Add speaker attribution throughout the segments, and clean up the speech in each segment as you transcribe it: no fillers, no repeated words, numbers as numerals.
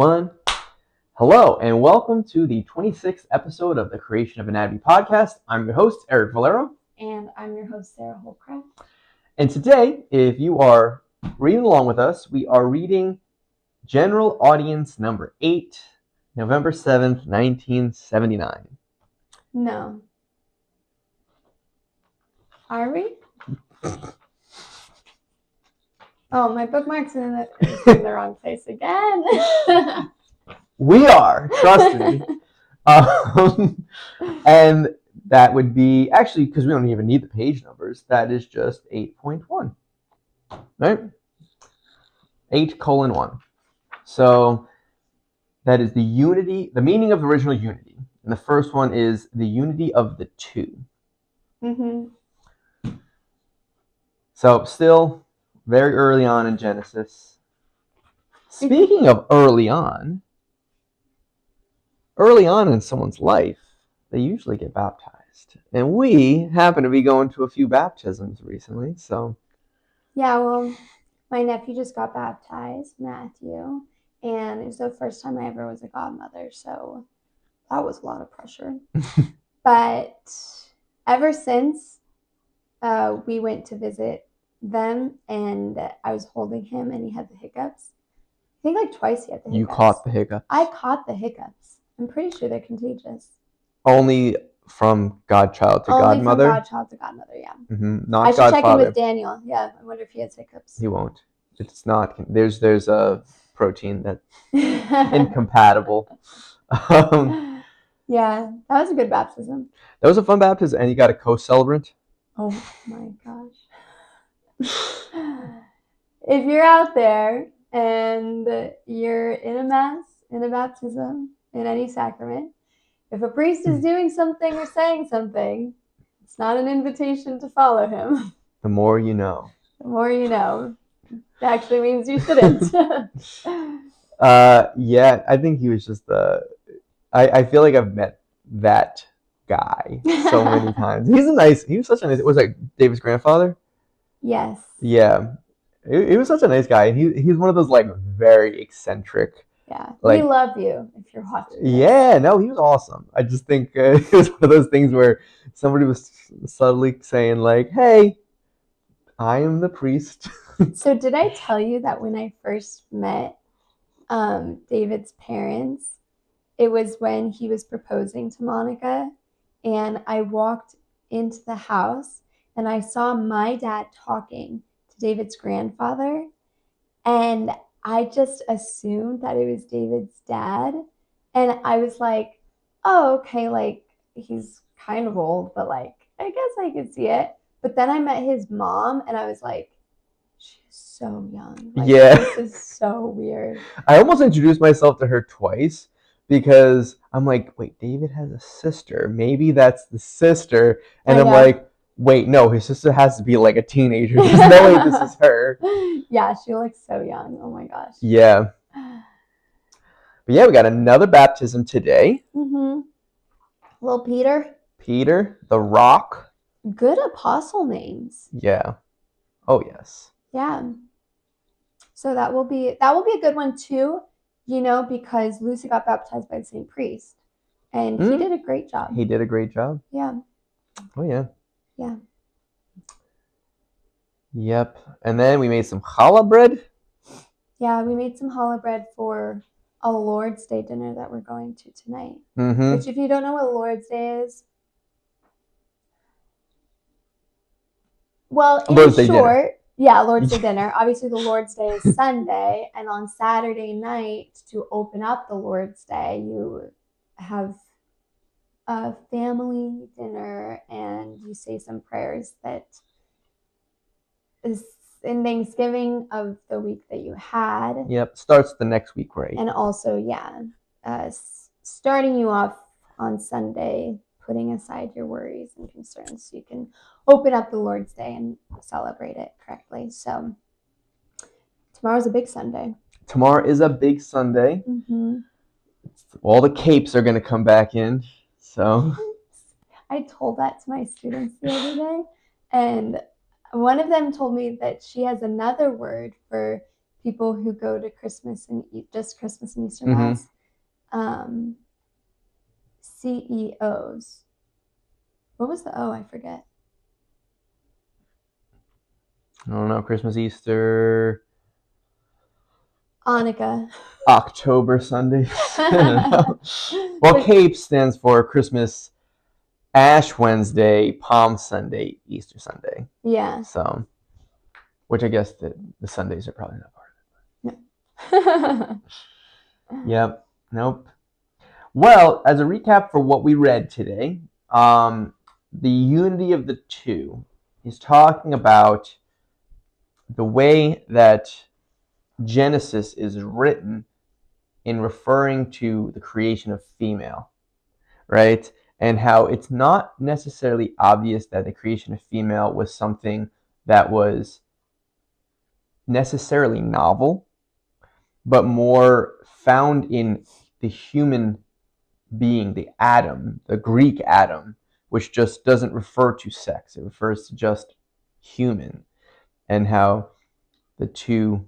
Speaker 1: 1. Hello, and welcome to the 26th episode of the Creation of Anatomy podcast. I'm your host, Eric Valero.
Speaker 2: And I'm your host, Sarah Holcraft.
Speaker 1: And today, if you are reading along with us, we are reading General Audience number 8, November 7th, 1979.
Speaker 2: No. Are we? Oh, my bookmark's in the wrong place again.
Speaker 1: We are, trust me. And that would be, actually, because we don't even need the page numbers, that is just 8.1, right? 8:1. So that is the unity, the meaning of original unity. And the first one is the unity of the two.
Speaker 2: Mm-hmm.
Speaker 1: So still very early on in Genesis. Speaking of early on in someone's life, they usually get baptized. And we happen to be going to a few baptisms recently, so.
Speaker 2: Yeah, well, my nephew just got baptized, Matthew, and it was the first time I ever was a godmother, so that was a lot of pressure. But ever since we went to visit them, and I was holding him, and he had the hiccups. I think like twice he had the hiccups.
Speaker 1: You caught the hiccups?
Speaker 2: I caught the hiccups. I'm pretty sure they're contagious.
Speaker 1: Only from godchild to godmother?
Speaker 2: Only from godchild to godmother, yeah.
Speaker 1: Mm-hmm. Not
Speaker 2: I should
Speaker 1: godfather.
Speaker 2: check in with Daniel. Yeah, I wonder if he has hiccups.
Speaker 1: He won't. It's not. There's a protein that's incompatible.
Speaker 2: Yeah, that was a good baptism.
Speaker 1: That was a fun baptism, and you got a co-celebrant.
Speaker 2: Oh my gosh. If you're out there and you're in a mass, in a baptism, in any sacrament, if a priest is doing something or saying something, it's not an invitation to follow him.
Speaker 1: The more you know.
Speaker 2: The more you know. It actually means you shouldn't.
Speaker 1: Yeah, I think he was just I feel like I've met that guy so many times. He was such a nice, was like David's grandfather?
Speaker 2: Yes.
Speaker 1: Yeah. He was such a nice guy. He's one of those like very eccentric.
Speaker 2: Yeah,
Speaker 1: like,
Speaker 2: we love you if you're watching this.
Speaker 1: Yeah, no, he was awesome. I just think it was one of those things where somebody was subtly saying like, hey, I am the priest.
Speaker 2: So did I tell you that when I first met David's parents, it was when he was proposing to Monica, and I walked into the house and I saw my dad talking to David's grandfather, and I just assumed that it was David's dad, and I was like, oh, okay, like he's kind of old, but like I guess I could see it. But then I met his mom, and I was like, she's so young. Like,
Speaker 1: yeah.
Speaker 2: This is so weird.
Speaker 1: I almost introduced myself to her twice because I'm like, wait, David has a sister. Maybe that's the sister. And I'm like, wait, no, his sister has to be like a teenager. There's no way this is her.
Speaker 2: Yeah, she looks so young. Oh my gosh.
Speaker 1: Yeah. But yeah, we got another baptism today.
Speaker 2: Mm-hmm. Little Peter.
Speaker 1: Peter, the Rock.
Speaker 2: Good apostle names.
Speaker 1: Yeah. Oh yes.
Speaker 2: Yeah. So that will be a good one too, because Lucy got baptized by the same priest. And he did a great job.
Speaker 1: He did a great job.
Speaker 2: Yeah.
Speaker 1: Oh yeah.
Speaker 2: Yeah.
Speaker 1: Yep. And then we made some challah bread.
Speaker 2: Yeah, we made some challah bread for a Lord's Day dinner that we're going to tonight.
Speaker 1: Mm-hmm.
Speaker 2: Which, if you don't know what Lord's Day is, well, in
Speaker 1: Lord's Day
Speaker 2: short,
Speaker 1: dinner.
Speaker 2: Yeah, Lord's Day dinner. Obviously, the Lord's Day is Sunday, and on Saturday night, to open up the Lord's Day, you have a family dinner, and you say some prayers that is in Thanksgiving of the week that you had.
Speaker 1: Yep, starts the next week, right?
Speaker 2: And also, starting you off on Sunday, putting aside your worries and concerns so you can open up the Lord's Day and celebrate it correctly. So tomorrow's a big Sunday.
Speaker 1: Tomorrow is a big Sunday.
Speaker 2: Mm-hmm.
Speaker 1: All the capes are going to come back in. So
Speaker 2: I told that to my students the other day, and one of them told me that she has another word for people who go to Christmas and just Christmas and Easter Mass, CEOs. What was the O? I forget.
Speaker 1: I don't know. Christmas, Easter,
Speaker 2: Hanukkah.
Speaker 1: October Sunday. Well, CAPE stands for Christmas, Ash Wednesday, Palm Sunday, Easter Sunday.
Speaker 2: Yeah.
Speaker 1: So, which I guess the Sundays are probably not part of it. No. Yep. Nope. Well, as a recap for what we read today, the unity of the two is talking about the way that Genesis is written in referring to the creation of female, right? And how it's not necessarily obvious that the creation of female was something that was necessarily novel, but more found in the human being, the Adam, the Greek Adam, which just doesn't refer to sex. It refers to just human, and how the two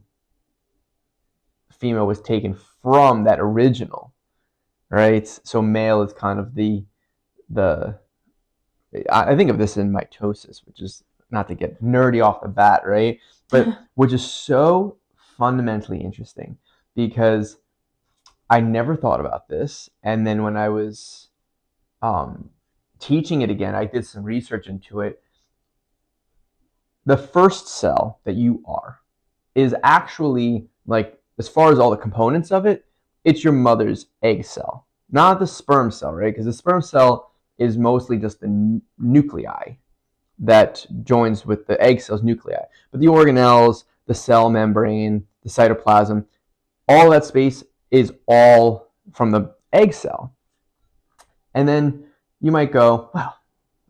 Speaker 1: female was taken from that original, right? So male is kind of the I think of this in mitosis, which is not to get nerdy off the bat, right? But which is so fundamentally interesting because I never thought about this. And then when I was teaching it again, I did some research into it. The first cell that you are is actually, like, as far as all the components of it, it's your mother's egg cell, not the sperm cell, right? Because the sperm cell is mostly just the nuclei that joins with the egg cell's nuclei. But the organelles, the cell membrane, the cytoplasm, all that space is all from the egg cell. And then you might go, well,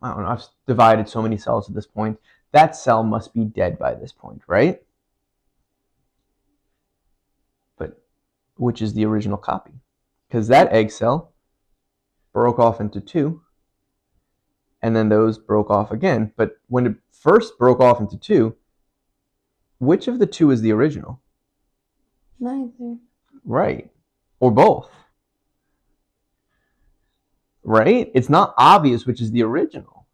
Speaker 1: I don't know, I've divided so many cells at this point. That cell must be dead by this point, right? But which is the original copy? Because that egg cell broke off into two, and then those broke off again. But when it first broke off into two, which of the two is the original?
Speaker 2: Neither.
Speaker 1: Right. Or both. Right? It's not obvious which is the original.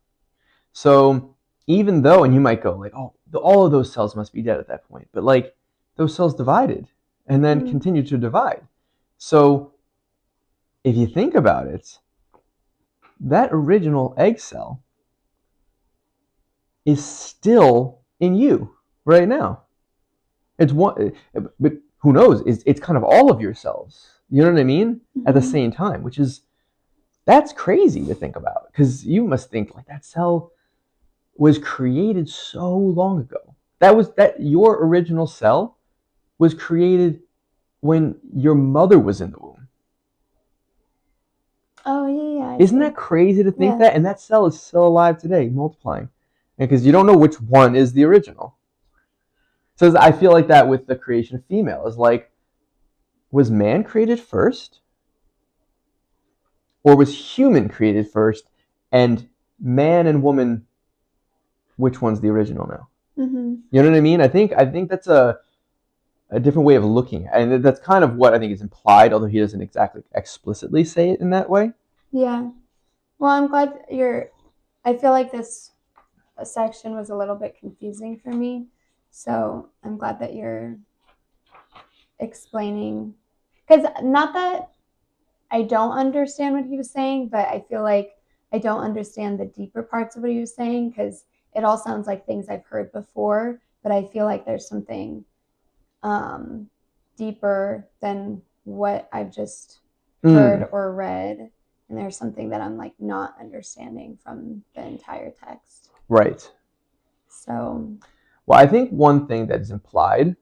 Speaker 1: So even though, and you might go like, oh, all of those cells must be dead at that point. But like, those cells divided and then continued to divide. So if you think about it, that original egg cell is still in you right now. It's one, but who knows? It's kind of all of your cells. You know what I mean? At the same time, which is, that's crazy to think about, because you must think like that cell was created so long ago. That your original cell was created when your mother was in the womb.
Speaker 2: Oh yeah.
Speaker 1: Isn't that crazy to think that? And that cell is still alive today, multiplying, because you don't know which one is the original. So I feel like that with the creation of female is like, was man created first? Or was human created first? And man and woman, which one's the original now? You know what I mean? I think that's a different way of looking at it. And that's kind of what I think is implied, although he doesn't exactly explicitly say it in that way.
Speaker 2: Yeah. Well, I'm glad I feel like this section was a little bit confusing for me. So I'm glad that you're explaining, because not that I don't understand what he was saying, but I feel like I don't understand the deeper parts of what he was saying, because it all sounds like things I've heard before, but I feel like there's something deeper than what I've just heard or read. And there's something that I'm like not understanding from the entire text.
Speaker 1: Right.
Speaker 2: So,
Speaker 1: well, I think one thing that is implied,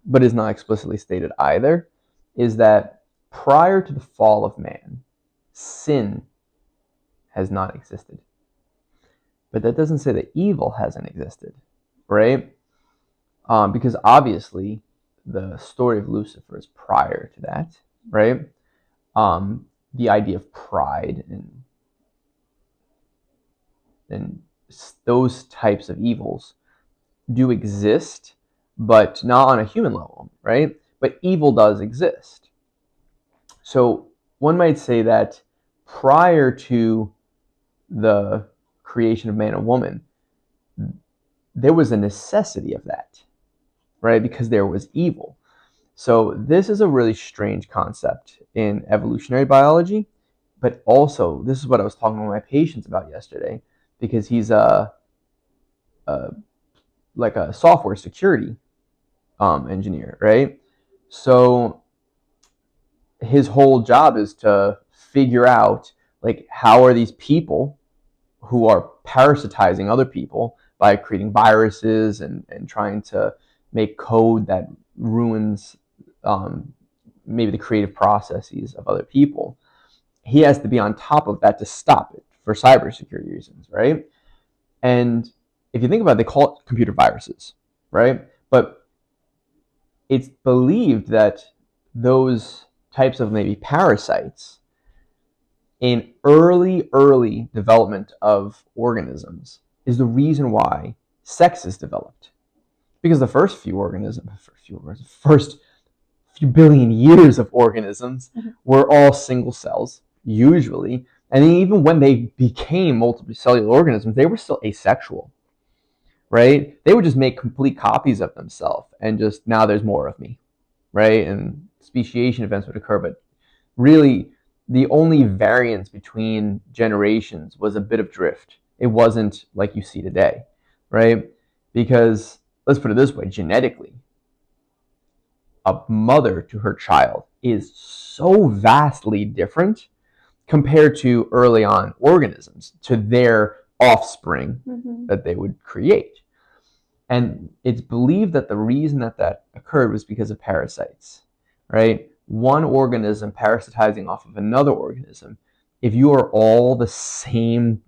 Speaker 1: but is not explicitly stated either, is that prior to the fall of man, sin has not existed. But that doesn't say that evil hasn't existed, right? Because obviously the story of Lucifer is prior to that, right? The idea of pride and those types of evils do exist, but not on a human level, right? But evil does exist. So one might say that prior to the creation of man and woman, there was a necessity of that, right? Because there was evil. So this is a really strange concept in evolutionary biology, but also this is what I was talking to my patients about yesterday, because he's a like a software security engineer, right? So his whole job is to figure out like how are these people who are parasitizing other people by creating viruses and trying to make code that ruins um, maybe the creative processes of other people. He has to be on top of that to stop it for cybersecurity reasons, right? And if you think about it, they call it computer viruses, right? But it's believed that those types of maybe parasites in early development of organisms is the reason why sex is developed. Because the first first few billion years of organisms were all single cells, usually. And even when they became multiple cellular organisms, they were still asexual, right? They would just make complete copies of themselves and just now there's more of me, right? And speciation events would occur, but really the only variance between generations was a bit of drift. It wasn't like you see today, right? Because let's put it this way, genetically, a mother to her child is so vastly different compared to early on organisms to their offspring that they would create. And it's believed that the reason that that occurred was because of parasites, right? One organism parasitizing off of another organism. If you are all the same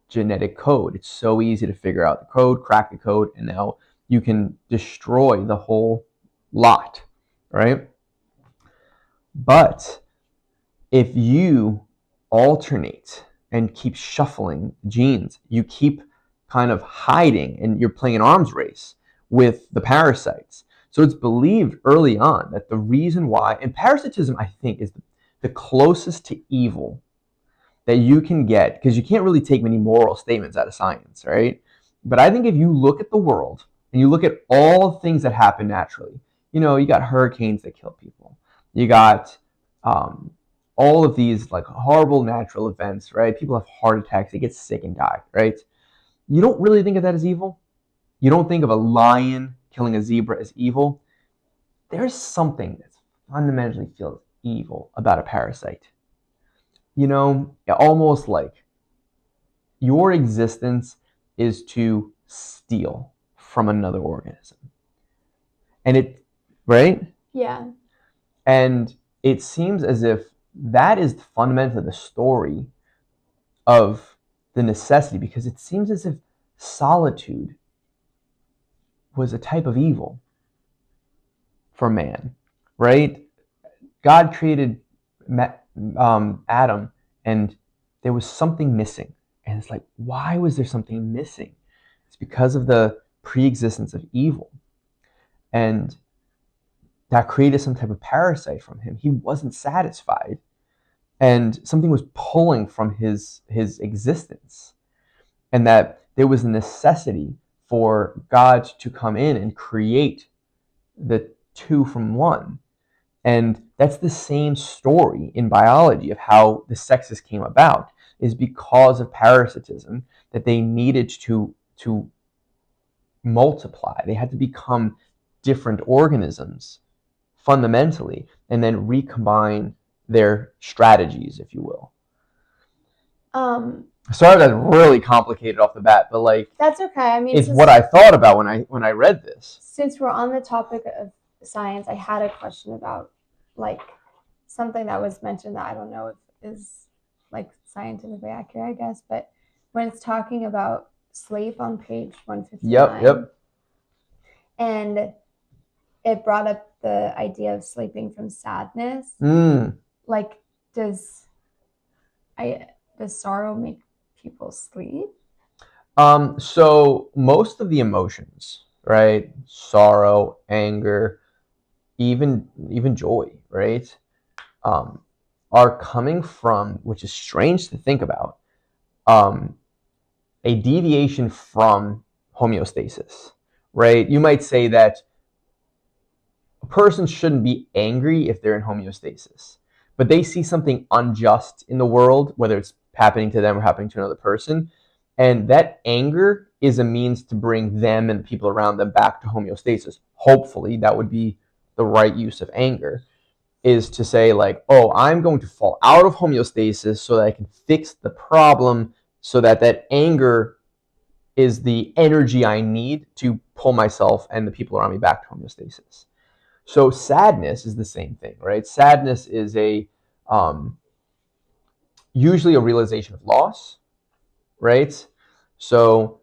Speaker 1: genetic code, it's so easy to figure out the code, crack the code, and now you can destroy the whole lot, right? But if you alternate and keep shuffling genes, you keep kind of hiding and you're playing an arms race with the parasites. So it's believed early on that the reason why, and parasitism, I think, is the closest to evil that you can get, because you can't really take many moral statements out of science, right? But I think if you look at the world and you look at all the things that happen naturally, you got hurricanes that kill people, you got all of these like horrible natural events, right? People have heart attacks, they get sick and die, right? You don't really think of that as evil. You don't think of a lion killing a zebra as evil. There's something that fundamentally feels evil about a parasite. Almost like your existence is to steal from another organism. And right?
Speaker 2: Yeah.
Speaker 1: And it seems as if that is fundamentally the story of the necessity, because it seems as if solitude was a type of evil for man, right? God created Adam, and there was something missing. And it's like, why was there something missing? It's because of the pre-existence of evil. And that created some type of parasite from him. He wasn't satisfied. And something was pulling from his existence. And that there was a necessity for God to come in and create the two from one. And that's the same story in biology of how the sexes came about, is because of parasitism that they needed to multiply. They had to become different organisms fundamentally and then recombine their strategies, if you will. Sorry, that's really complicated off the bat, but like
Speaker 2: that's okay. I mean,
Speaker 1: it's what I thought about when I read this.
Speaker 2: Since we're on the topic of science, I had a question about like something that was mentioned that I don't know if is like scientifically accurate, I guess, but when it's talking about sleep on page 159.
Speaker 1: Yep.
Speaker 2: And it brought up the idea of sleeping from sadness. Like, does sorrow make people sleep?
Speaker 1: So most of the emotions, right? Sorrow, anger, even joy, right? Are coming from, which is strange to think about, a deviation from homeostasis, right? You might say that a person shouldn't be angry if they're in homeostasis, but they see something unjust in the world, whether it's happening to them or happening to another person, and that anger is a means to bring them and the people around them back to homeostasis. Hopefully, that would be the right use of anger, is to say like, oh, I'm going to fall out of homeostasis so that I can fix the problem, so that that anger is the energy I need to pull myself and the people around me back to homeostasis. So sadness is the same thing, right? Sadness is um, usually a realization of loss, right? So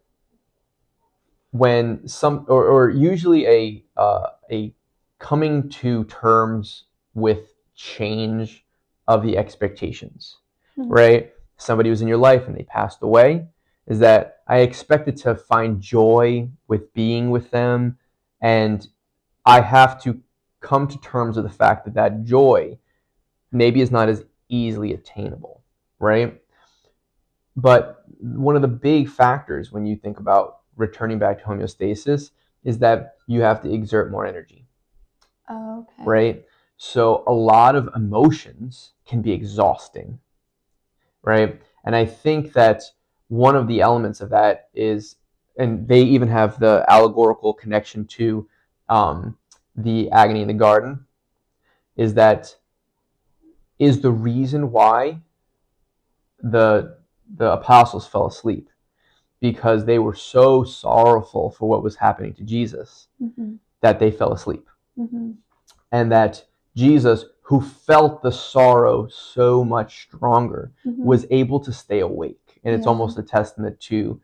Speaker 1: when or usually a coming to terms with change of the expectations, right? Somebody was in your life and they passed away, is that I expected to find joy with being with them, and I have to come to terms with the fact that that joy maybe is not as easily attainable, right? But one of the big factors when you think about returning back to homeostasis is that you have to exert more energy.
Speaker 2: Oh, okay.
Speaker 1: Right? So a lot of emotions can be exhausting, right? And I think that one of the elements of that is, and they even have the allegorical connection to the agony in the garden, is that is the reason why the apostles fell asleep, because they were so sorrowful for what was happening to Jesus that they fell asleep. And that Jesus, who felt the sorrow so much stronger, was able to stay awake. And it's almost a testament to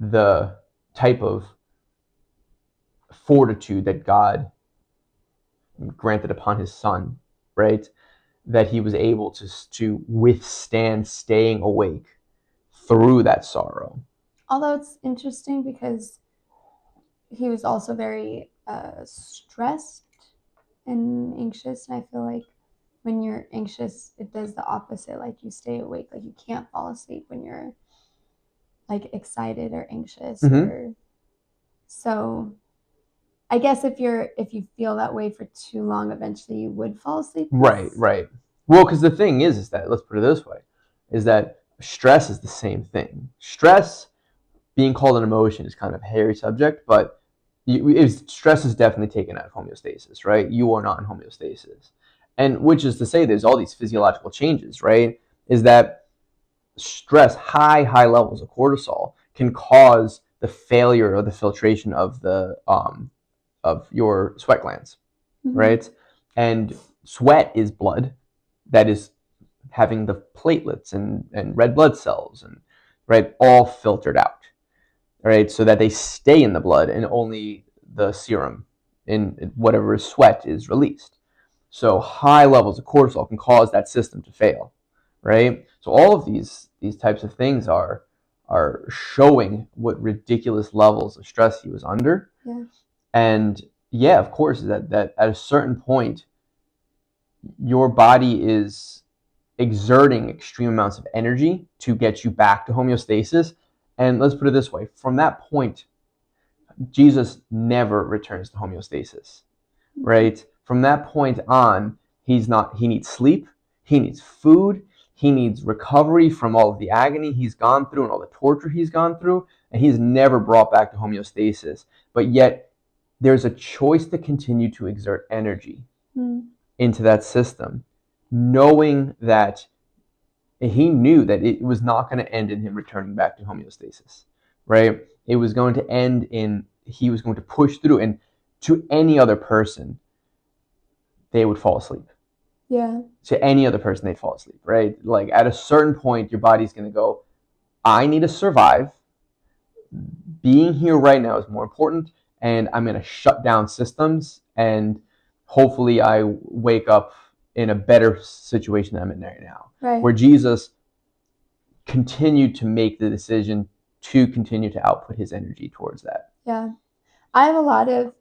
Speaker 1: the type of fortitude that God granted upon his son, right? That he was able to withstand staying awake through that sorrow.
Speaker 2: Although it's interesting because he was also very stressed and anxious, and I feel like when you're anxious, it does the opposite. Like you stay awake, like you can't fall asleep when you're like excited or anxious. Or so I guess if you feel that way for too long, eventually you would fall asleep.
Speaker 1: Right. Well, because the thing is that, let's put it this way, is that stress is the same thing. Stress being called an emotion is kind of a hairy subject, but stress is definitely taken out of homeostasis, right? You are not in homeostasis. And which is to say there's all these physiological changes, right? Is that stress, high levels of cortisol can cause the failure of the filtration of your sweat glands, right? And sweat is blood that is having the platelets and red blood cells and right all filtered out, right? So that they stay in the blood and only the serum in whatever sweat is released. So high levels of cortisol can cause that system to fail, right? So all of these types of things are showing what ridiculous levels of stress he was under.
Speaker 2: Yeah.
Speaker 1: And yeah, of course, that at a certain point, your body is exerting extreme amounts of energy to get you back to homeostasis. And let's put it this way, from that point, Jesus never returns to homeostasis, right? From that point on, he needs sleep, he needs food, he needs recovery from all of the agony he's gone through and all the torture he's gone through, and he's never brought back to homeostasis. But yet, there's a choice to continue to exert energy into that system, knowing that he knew that it was not going to end in him returning back to homeostasis, right? It was going to end in he was going to push through, and to any other person, they would fall asleep.
Speaker 2: Yeah.
Speaker 1: To any other person, they'd fall asleep, right? Like at a certain point, your body's going to go, I need to survive. Being here right now is more important, and I'm going to shut down systems, and hopefully I wake up in a better situation than I'm in right now.
Speaker 2: Right.
Speaker 1: Where Jesus continued to make the decision to continue to output his energy towards that.
Speaker 2: Yeah. I have a lot of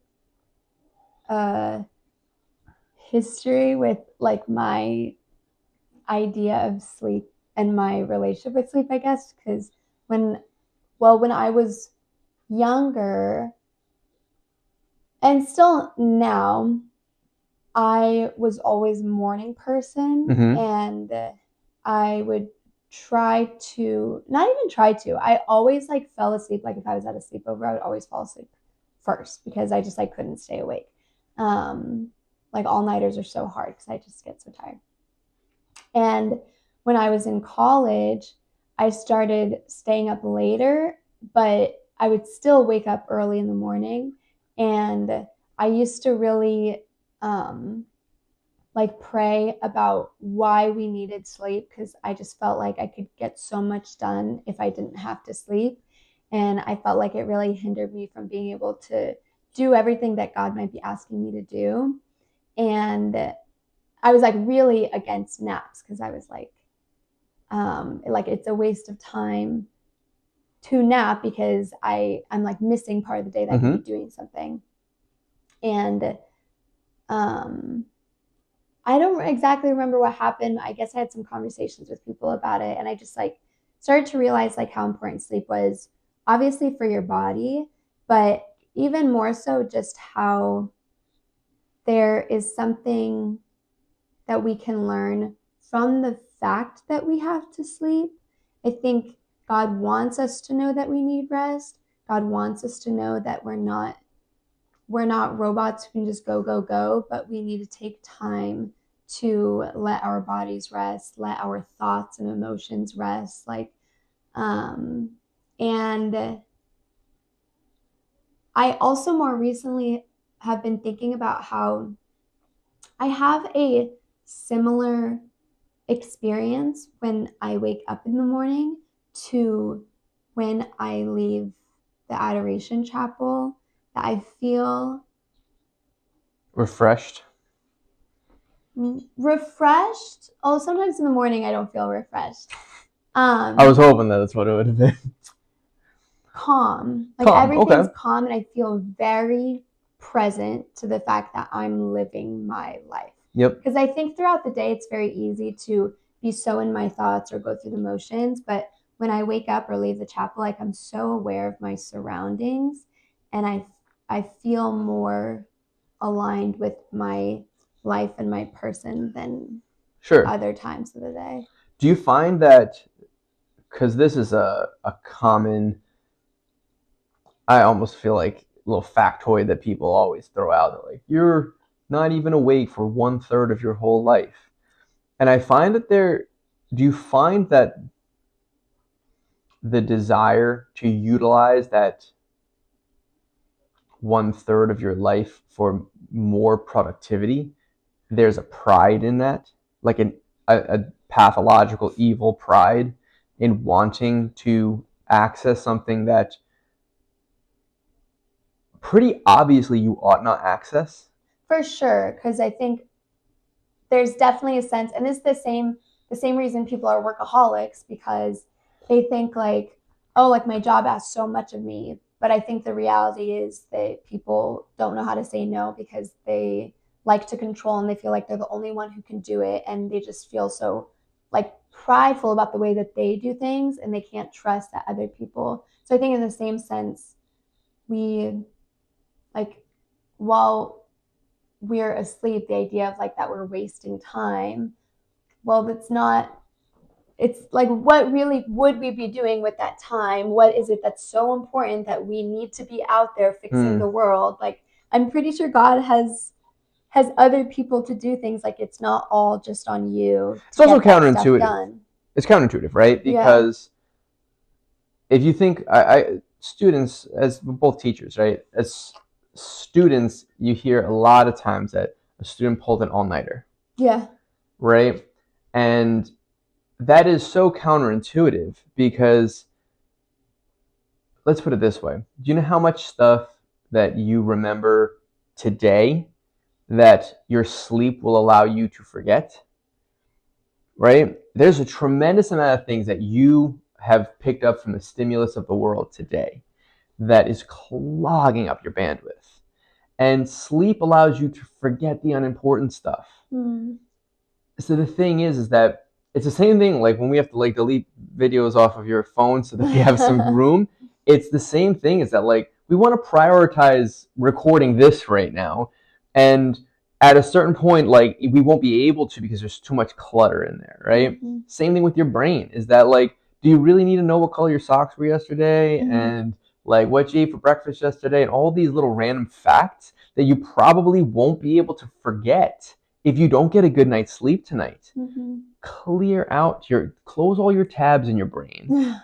Speaker 2: history with like my idea of sleep and my relationship with sleep, I guess, because when I was younger and still now, I was always a morning person, and I would try to, not even try to, I always like fell asleep. Like if I was at a sleepover, I would always fall asleep first because I just like couldn't stay awake. Like all-nighters are so hard because I just get so tired. And when I was in college, I started staying up later, but I would still wake up early in the morning. And I used to really like pray about why we needed sleep, because I just felt like I could get so much done if I didn't have to sleep. And I felt like it really hindered me from being able to do everything that God might be asking me to do. And I was like really against naps because I was like it's a waste of time to nap because I'm like missing part of the day that I could be doing something. And I don't exactly remember what happened. I guess I had some conversations with people about it, and I just like started to realize like how important sleep was, obviously for your body, but even more so just how there is something that we can learn from the fact that we have to sleep. I think God wants us to know that we need rest. God wants us to know that we're not robots who can just go, go, go, but we need to take time to let our bodies rest, let our thoughts and emotions rest. And I also more recently have been thinking about how I have a similar experience when I wake up in the morning to when I leave the Adoration Chapel, that I feel
Speaker 1: refreshed.
Speaker 2: Oh, sometimes in the morning I don't feel refreshed.
Speaker 1: I was hoping that's what it would have been.
Speaker 2: Calm. Like everything's calm, and I feel very present to the fact that I'm living my life.
Speaker 1: Yep.
Speaker 2: Because I think throughout the day it's very easy to be so in my thoughts or go through the motions, but when I wake up or leave the chapel, like I'm so aware of my surroundings, and I feel more aligned with my life and my person than other times of the day.
Speaker 1: Do you find that, because this is a common, I almost feel like a little factoid that people always throw out, they're like, you're not even awake for 1/3 of your whole life. And I find that do you find that the desire to utilize that 1/3 of your life for more productivity, there's a pride in that, like a pathological evil pride in wanting to access something that pretty obviously you ought not access?
Speaker 2: For sure, because I think there's definitely a sense, and it's the same reason people are workaholics, because they think like, oh, like my job asks so much of me. But I think the reality is that people don't know how to say no because they like to control, and they feel like they're the only one who can do it, and they just feel so like prideful about the way that they do things, and they can't trust that other people. So I think in the same sense, we like, while we're asleep, the idea of like that we're wasting time, well, it's like, what really would we be doing with that time? What is it that's so important that we need to be out there fixing the world? Like, I'm pretty sure God has other people to do things. Like, it's not all just on you.
Speaker 1: It's also counterintuitive. It's counterintuitive, right? Because if you think, students, as both teachers, right? As students, you hear a lot of times that a student pulled an all-nighter.
Speaker 2: Yeah.
Speaker 1: Right? And that is so counterintuitive because, let's put it this way. Do you know how much stuff that you remember today that your sleep will allow you to forget? Right? There's a tremendous amount of things that you have picked up from the stimulus of the world today that is clogging up your bandwidth. And sleep allows you to forget the unimportant stuff. So the thing is that it's the same thing like when we have to like delete videos off of your phone so that we have some room. It's the same thing as that like we want to prioritize recording this right now, and at a certain point like we won't be able to because there's too much clutter in there, right? Same thing with your brain is that like do you really need to know what color your socks were yesterday and like what you ate for breakfast yesterday and all these little random facts that you probably won't be able to forget if you don't get a good night's sleep tonight. Close all your tabs in your brain,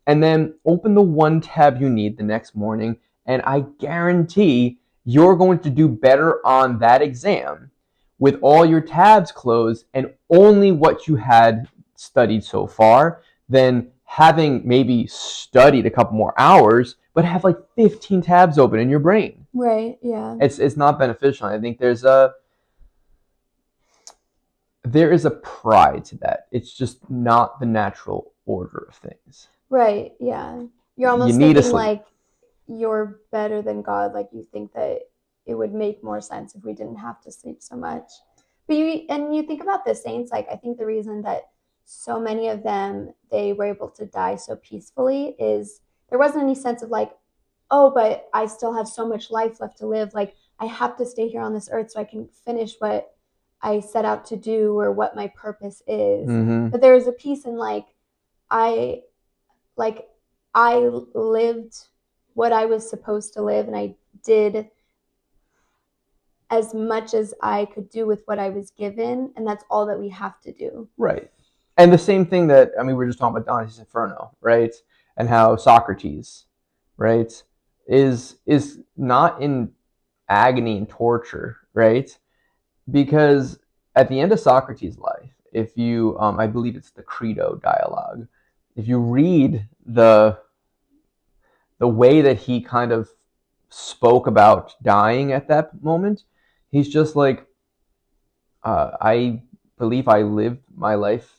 Speaker 1: and then open the one tab you need the next morning, and I guarantee you're going to do better on that exam with all your tabs closed and only what you had studied so far than having maybe studied a couple more hours but have like 15 tabs open in your brain.
Speaker 2: Right, yeah.
Speaker 1: It's not beneficial. I think there is a pride to that. It's just not the natural order of things.
Speaker 2: Right, yeah. You're almost thinking like you're better than God. Like you think that it would make more sense if we didn't have to sleep so much. But you think about the saints, like I think the reason that so many of them, they were able to die so peacefully is there wasn't any sense of like, oh, but I still have so much life left to live. Like I have to stay here on this earth so I can finish what I set out to do or what my purpose is. But there was a peace in like I lived what I was supposed to live and I did as much as I could do with what I was given, and that's all that we have to do.
Speaker 1: Right. And the same thing that, we were just talking about Dante's Inferno, right? And how Socrates, right, is not in agony and torture, right? Because at the end of Socrates' life, if you, I believe it's the Credo dialogue, if you read the way that he kind of spoke about dying at that moment, he's just like, I believe I lived my life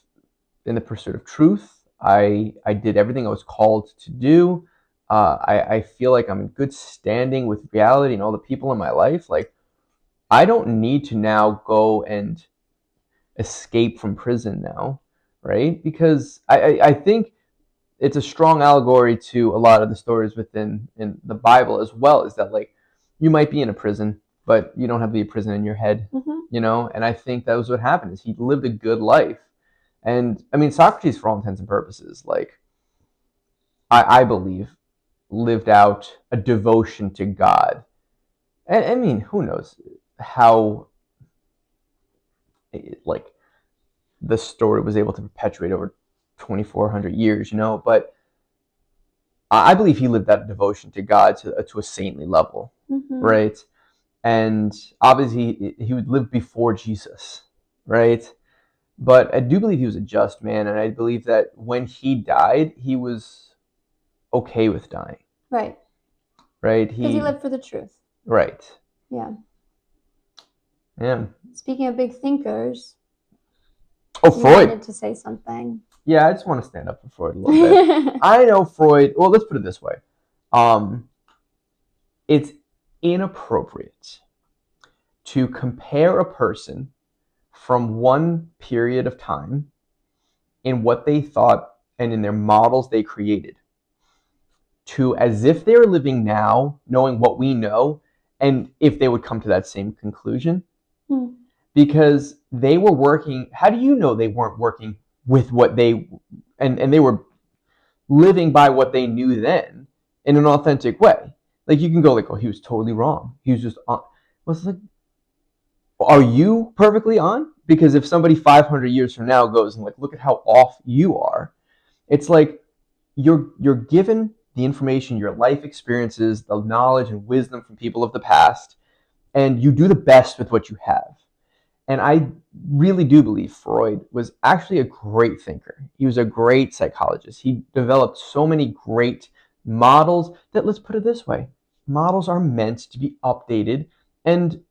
Speaker 1: in the pursuit of truth. I did everything I was called to do. I feel like I'm in good standing with reality and all the people in my life. Like, I don't need to now go and escape from prison now, right? Because I think it's a strong allegory to a lot of the stories in the Bible as well, is that like you might be in a prison, but you don't have to be a prison in your head, and I think that was what happened is he lived a good life. And I mean, Socrates, for all intents and purposes, like I believe, lived out a devotion to God. And I mean, who knows how like the story was able to perpetuate over 2,400 years, but I believe he lived that devotion to God to a saintly level, right? And obviously he would live before Jesus, right? But I do believe he was a just man, and I believe that when he died, he was okay with dying.
Speaker 2: Right.
Speaker 1: Right?
Speaker 2: Because he lived for the truth.
Speaker 1: Right.
Speaker 2: Yeah.
Speaker 1: Yeah.
Speaker 2: Speaking of big thinkers.
Speaker 1: Oh, Freud.
Speaker 2: Wanted to say something.
Speaker 1: Yeah, I just want to stand up for Freud a little bit. I know Freud. Well, let's put it this way. It's inappropriate to compare a person from one period of time in what they thought and in their models they created to as if they're living now, knowing what we know, and if they would come to that same conclusion. Because they were working. How do you know they weren't working with what they and they were living by what they knew then in an authentic way? Like you can go like, oh, he was totally wrong. He was just on. Well, it's like, are you perfectly on? Because if somebody 500 years from now goes and like, look at how off you are, it's like you're given the information, your life experiences, the knowledge and wisdom from people of the past, and you do the best with what you have. And I really do believe Freud was actually a great thinker. He was a great psychologist. He developed so many great models that, let's put it this way, models are meant to be updated and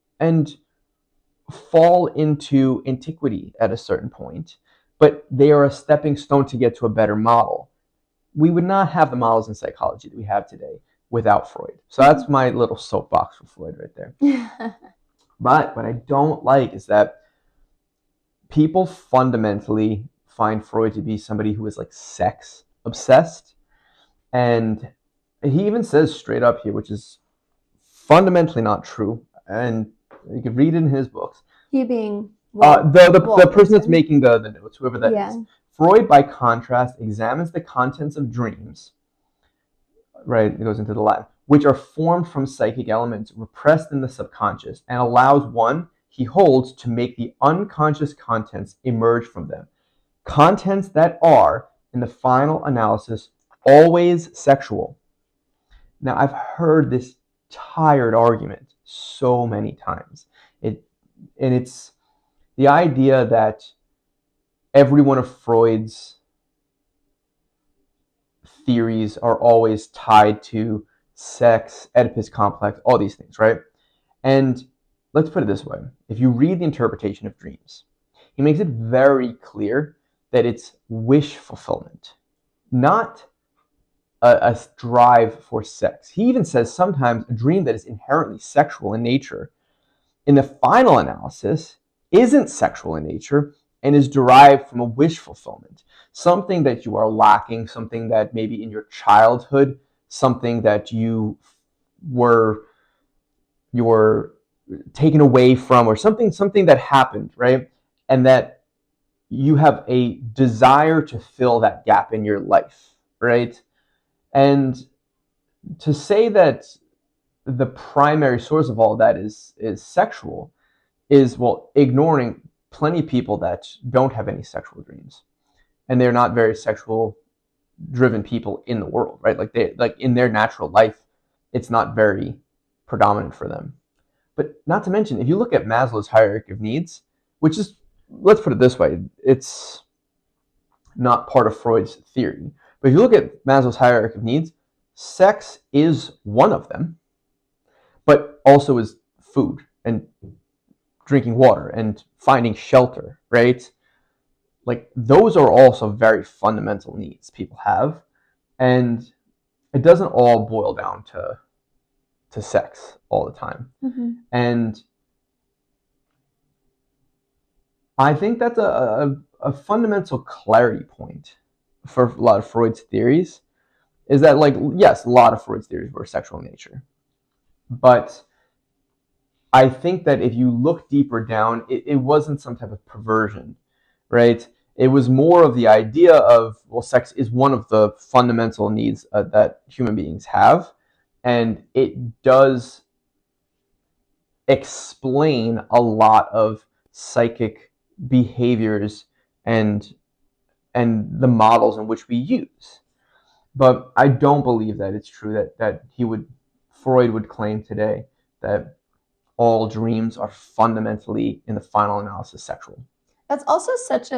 Speaker 1: fall into antiquity at a certain point, but they are a stepping stone to get to a better model. we would not have the models in psychology that we have today without Freud. So that's my little soapbox for Freud right there. But what I don't like is that people fundamentally find Freud to be somebody who is like sex obsessed. And he even says straight up here, which is fundamentally not true. And you can read it in his books.
Speaker 2: He being
Speaker 1: the person that's making the notes, whoever that is. Freud, by contrast, examines the contents of dreams, right? It goes into the Latin, which are formed from psychic elements repressed in the subconscious, and allows one, he holds, to make the unconscious contents emerge from them. Contents that are, in the final analysis, always sexual. Now, I've heard this tired argument so many times. It's the idea that every one of Freud's theories are always tied to sex, Oedipus complex, all these things, right? And let's put it this way. If you read the interpretation of dreams, he makes it very clear that it's wish fulfillment, not a drive for sex. He even says sometimes a dream that is inherently sexual in nature, in the final analysis, isn't sexual in nature and is derived from a wish fulfillment, something that you are lacking, something that maybe in your childhood, something that you were taken away from, or something that happened, right? And that you have a desire to fill that gap in your life, right? And to say that the primary source of all that is sexual is, well, ignoring plenty of people that don't have any sexual dreams, and they're not very sexual driven people in the world, right? Like in their natural life, it's not very predominant for them. But not to mention, if you look at Maslow's hierarchy of needs, which is, let's put it this way, it's not part of Freud's theory, but if you look at Maslow's hierarchy of needs, sex is one of them, but also is food and drinking water and finding shelter, right? Like those are also very fundamental needs people have, and it doesn't all boil down to sex all the time. And I think that's a fundamental clarity point for a lot of Freud's theories, is that, like, yes, a lot of Freud's theories were sexual in nature, but I think that if you look deeper down, it wasn't some type of perversion, right? It was more of the idea of, well, sex is one of the fundamental needs that human beings have, and it does explain a lot of psychic behaviors and the models in which we use. But I don't believe that it's true that Freud would claim today that all dreams are fundamentally, in the final analysis, sexual.
Speaker 2: That's also it's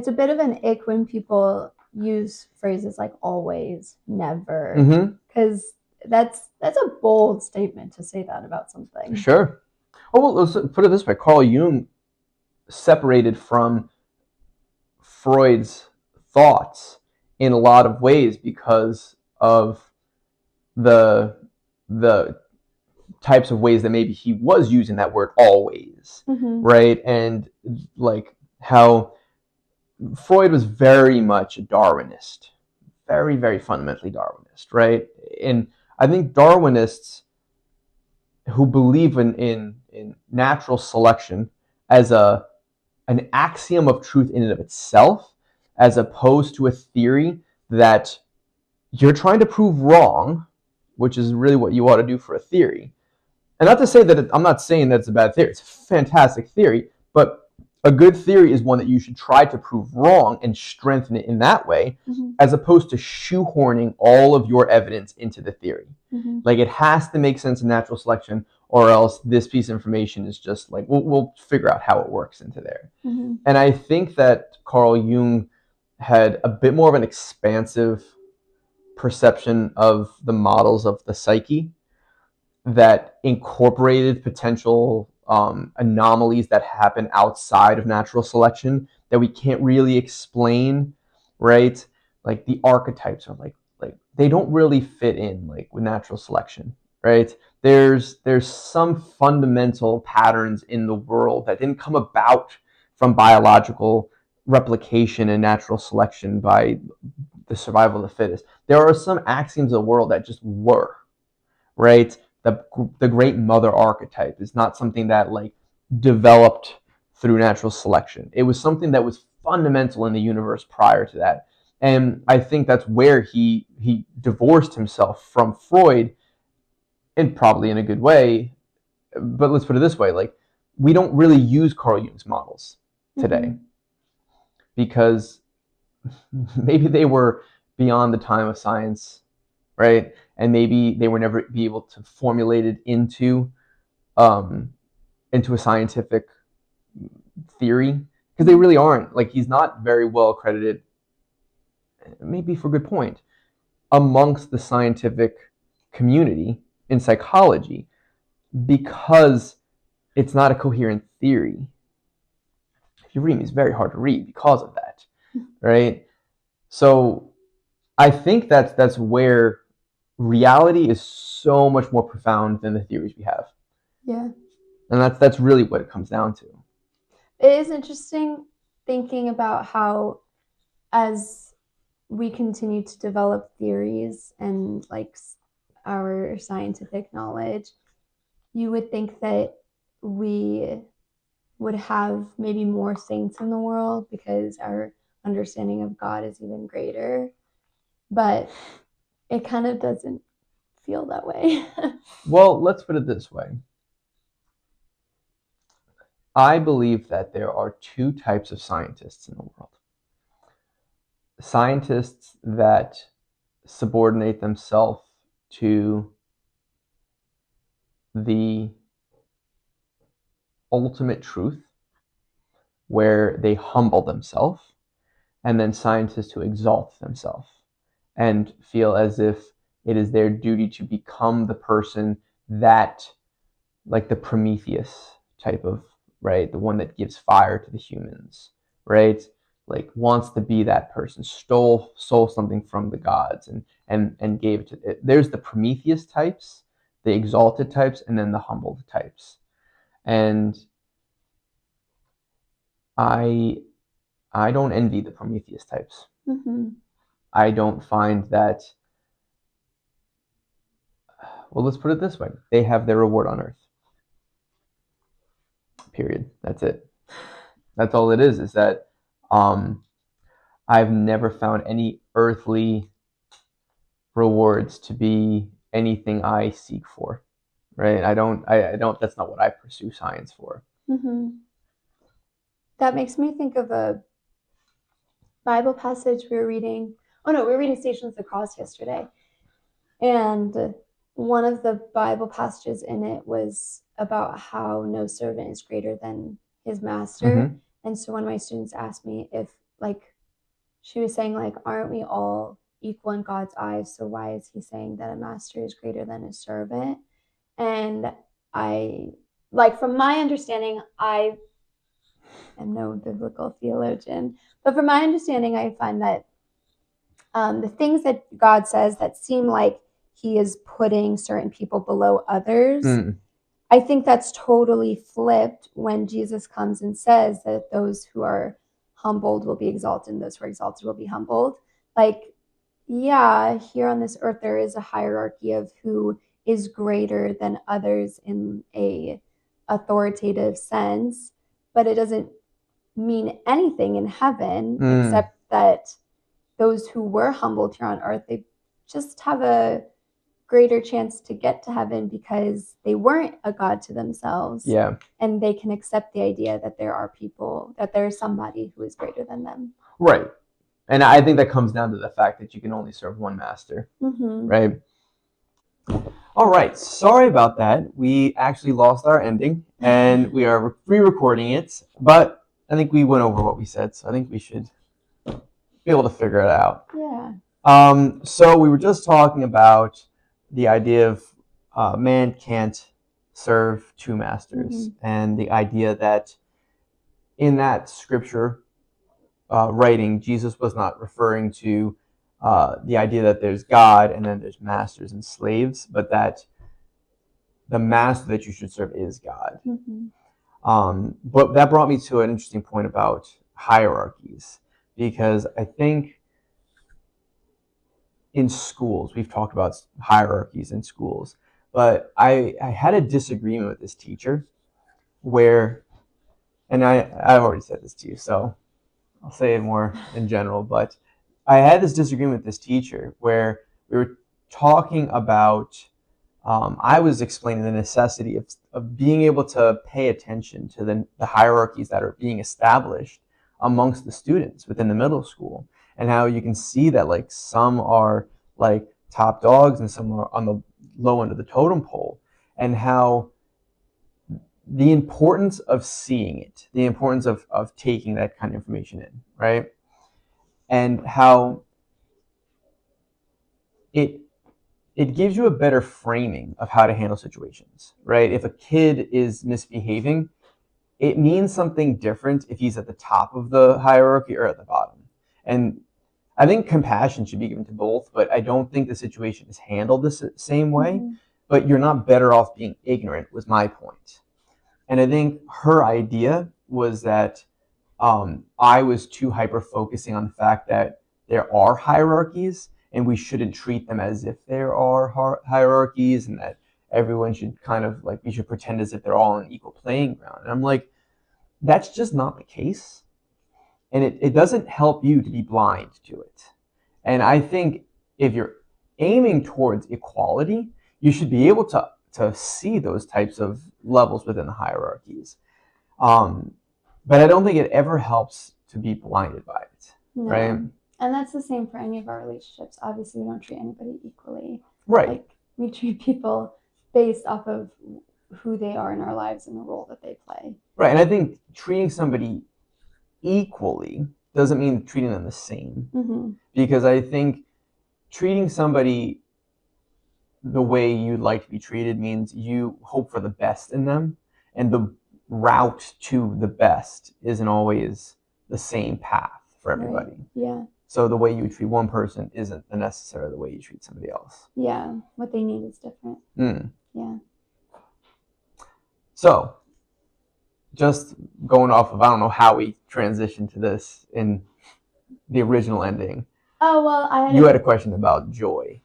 Speaker 2: a bit of an ick when people use phrases like always, never, because that's a bold statement to say that about something.
Speaker 1: Sure. Oh, well, let's put it this way. Carl Jung separated from Freud's thoughts in a lot of ways because of the types of ways that maybe he was using that word always, right? And like how Freud was very much a Darwinist, very, very fundamentally Darwinist, right? And I think Darwinists who believe in natural selection as an axiom of truth in and of itself, as opposed to a theory that you're trying to prove wrong, which is really what you ought to do for a theory. And not to say that I'm not saying that it's a bad theory. It's a fantastic theory, but a good theory is one that you should try to prove wrong and strengthen it in that way, as opposed to shoehorning all of your evidence into the theory. Like, it has to make sense in natural selection, or else this piece of information is just like, we'll figure out how it works into there. And I think that Carl Jung had a bit more of an expansive perception of the models of the psyche that incorporated potential anomalies that happen outside of natural selection that we can't really explain, right? like the archetypes are like they don't really fit in like with natural selection, right? There's some fundamental patterns in the world that didn't come about from biological replication and natural selection by the survival of the fittest. There are some axioms of the world that just were, right? The great mother archetype is not something that like developed through natural selection. It was something that was fundamental in the universe prior to that. And I think that's where he divorced himself from Freud, and probably in a good way. But let's put it this way, like we don't really use Carl Jung's models today because maybe they were beyond the time of science, right? And maybe they were never be able to formulate it into a scientific theory, because they really aren't. Like he's not very well credited, maybe for good point, amongst the scientific community in psychology because it's not a coherent theory. If you read me, it's very hard to read because of that, right? So I think that's where reality is so much more profound than the theories we have.
Speaker 2: Yeah.
Speaker 1: And that's really what it comes down to.
Speaker 2: It is interesting thinking about how as we continue to develop theories and like our scientific knowledge, you would think that we would have maybe more saints in the world because our understanding of God is even greater. But it kind of doesn't feel that way.
Speaker 1: Well, let's put it this way. I believe that there are two types of scientists in the world. Scientists that subordinate themselves to the ultimate truth, where they humble themselves, and then scientists who exalt themselves and feel as if it is their duty to become the person that, like the Prometheus type of, right, the one that gives fire to the humans, right, like wants to be that person, stole something from the gods and gave it to it. There's the Prometheus types, the exalted types, and then the humbled types. And I don't envy the Prometheus types. I don't find that, well, let's put it this way. They have their reward on earth. Period. That's it. That's all it is that I've never found any earthly rewards to be anything I seek for. Right? I don't, that's not what I pursue science for.
Speaker 2: That makes me think of a Bible passage we were reading. We were reading Stations of the Cross yesterday. And one of the Bible passages in it was about how no servant is greater than his master. And so one of my students asked me if, like, she was saying, like, aren't we all equal in God's eyes? So why is he saying that a master is greater than a servant? And I, like, from my understanding, I am no biblical theologian, but from my understanding, I find that the things that God says that seem like he is putting certain people below others, I think that's totally flipped when Jesus comes and says that those who are humbled will be exalted and those who are exalted will be humbled. Like, yeah, here on this earth, there is a hierarchy of who is greater than others in a authoritative sense, but it doesn't mean anything in heaven except that those who were humbled here on earth, they just have a greater chance to get to heaven because they weren't a god to themselves.
Speaker 1: Yeah.
Speaker 2: And they can accept the idea that there are people, that there's somebody who is greater than them.
Speaker 1: Right. And I think that comes down to the fact that you can only serve one master. Right? All right. Sorry about that. We actually lost our ending and we are re-recording it, but I think we went over what we said, so I think we should be able to figure it out.
Speaker 2: Yeah.
Speaker 1: So we were just talking about the idea of man can't serve two masters, and the idea that in that scripture writing, Jesus was not referring to the idea that there's God and then there's masters and slaves, but that the master that you should serve is God. But that brought me to an interesting point about hierarchies, because I think in schools, we've talked about hierarchies in schools, but I had a disagreement with this teacher where, and I've already said this to you, so I'll say it more in general, but I had this disagreement with this teacher where we were talking about, I was explaining the necessity of being able to pay attention to the hierarchies that are being established amongst the students within the middle school, and how you can see that like some are like top dogs and some are on the low end of the totem pole, and how the importance of seeing it, the importance of taking that kind of information in, right? And how it it gives you a better framing of how to handle situations, right? If a kid is misbehaving, it means something different if he's at the top of the hierarchy or at the bottom. And I think compassion should be given to both, but I don't think the situation is handled the same way. But you're not better off being ignorant, was my point. And I think her idea was that I was too hyper focusing on the fact that there are hierarchies and we shouldn't treat them as if there are hierarchies, and that everyone should kind of like, we should pretend as if they're all on an equal playing ground. And I'm like, that's just not the case. And it doesn't help you to be blind to it. And I think if you're aiming towards equality, you should be able to see those types of levels within the hierarchies. But I don't think it ever helps to be blinded by it, right?
Speaker 2: And that's the same for any of our relationships. Obviously, we don't treat anybody equally.
Speaker 1: Right.
Speaker 2: Like, we treat people based off of who they are in our lives and the role that they play.
Speaker 1: Right. And I think treating somebody equally doesn't mean treating them the same. Because I think treating somebody the way you'd like to be treated means you hope for the best in them, and the route to the best isn't always the same path for everybody.
Speaker 2: Right. Yeah.
Speaker 1: So the way you treat one person isn't necessarily the way you treat somebody else.
Speaker 2: Yeah. What they need is different. Yeah.
Speaker 1: So just going off of, I don't know how we transitioned to this in the original ending.
Speaker 2: Oh, well,
Speaker 1: you had a question about joy.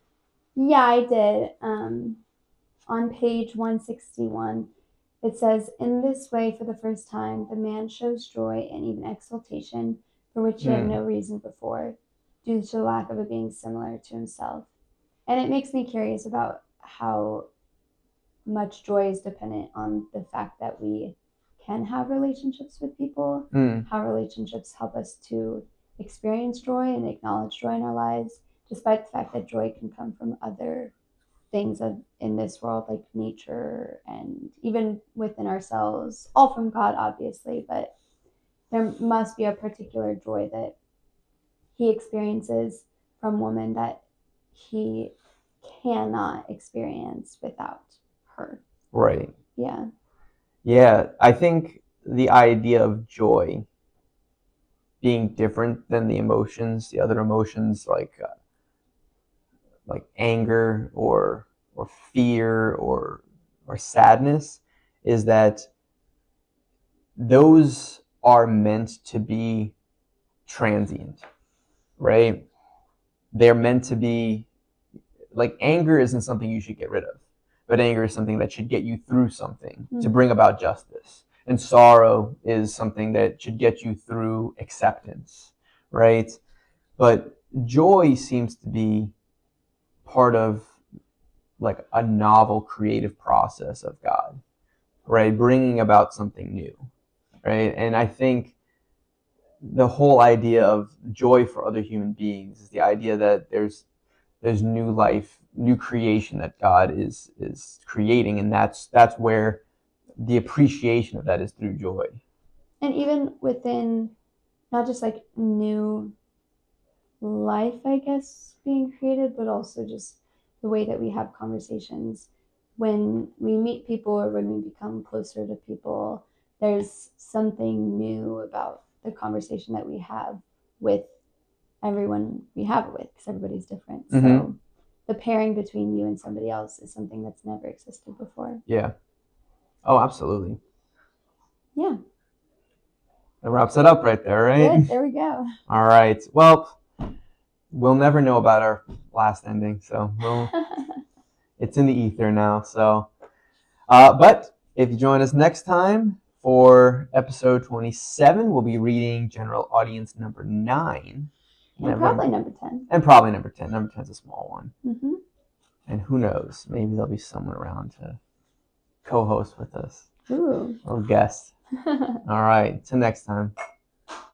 Speaker 2: Yeah, I did. On page 161, it says, "In this way, for the first time, the man shows joy and even exultation for which he had no reason before, due to the lack of a being similar to himself." And it makes me curious about how much joy is dependent on the fact that we can have relationships with people, how relationships help us to experience joy and acknowledge joy in our lives, despite the fact that joy can come from other things in this world, like nature and even within ourselves, all from God, obviously, but there must be a particular joy that he experiences from woman that he cannot experience without her.
Speaker 1: Right.
Speaker 2: Yeah.
Speaker 1: Yeah, I think the idea of joy being different than the emotions, the other emotions like anger or fear or sadness, is that those are meant to be transient, right? They're meant to be, like, anger isn't something you should get rid of, but anger is something that should get you through something to bring about justice. And sorrow is something that should get you through acceptance, right? But joy seems to be part of like a novel creative process of God, right? Bringing about something new, right? And I think the whole idea of joy for other human beings is the idea that there's new life, new creation that God is creating, and that's where the appreciation of that is through joy.
Speaker 2: And even within not just like new life, I guess, being created, but also just the way that we have conversations when we meet people or when we become closer to people. There's something new about the conversation that we have with everyone we have it with, because everybody's different.
Speaker 1: Mm-hmm.
Speaker 2: So the pairing between you and somebody else is something that's never existed before.
Speaker 1: Yeah. Oh, absolutely.
Speaker 2: Yeah.
Speaker 1: That wraps it up right there, right?
Speaker 2: Good. There we go.
Speaker 1: All right. Well, we'll never know about our last ending, so it's in the ether now. So, but if you join us next time for episode 27, we'll be reading General Audience number 9.
Speaker 2: And probably number 10.
Speaker 1: And probably number 10. Number 10 is a small one.
Speaker 2: Mm-hmm.
Speaker 1: And who knows? Maybe there'll be someone around to co-host with us.
Speaker 2: Ooh.
Speaker 1: Or guest. All right. Till next time.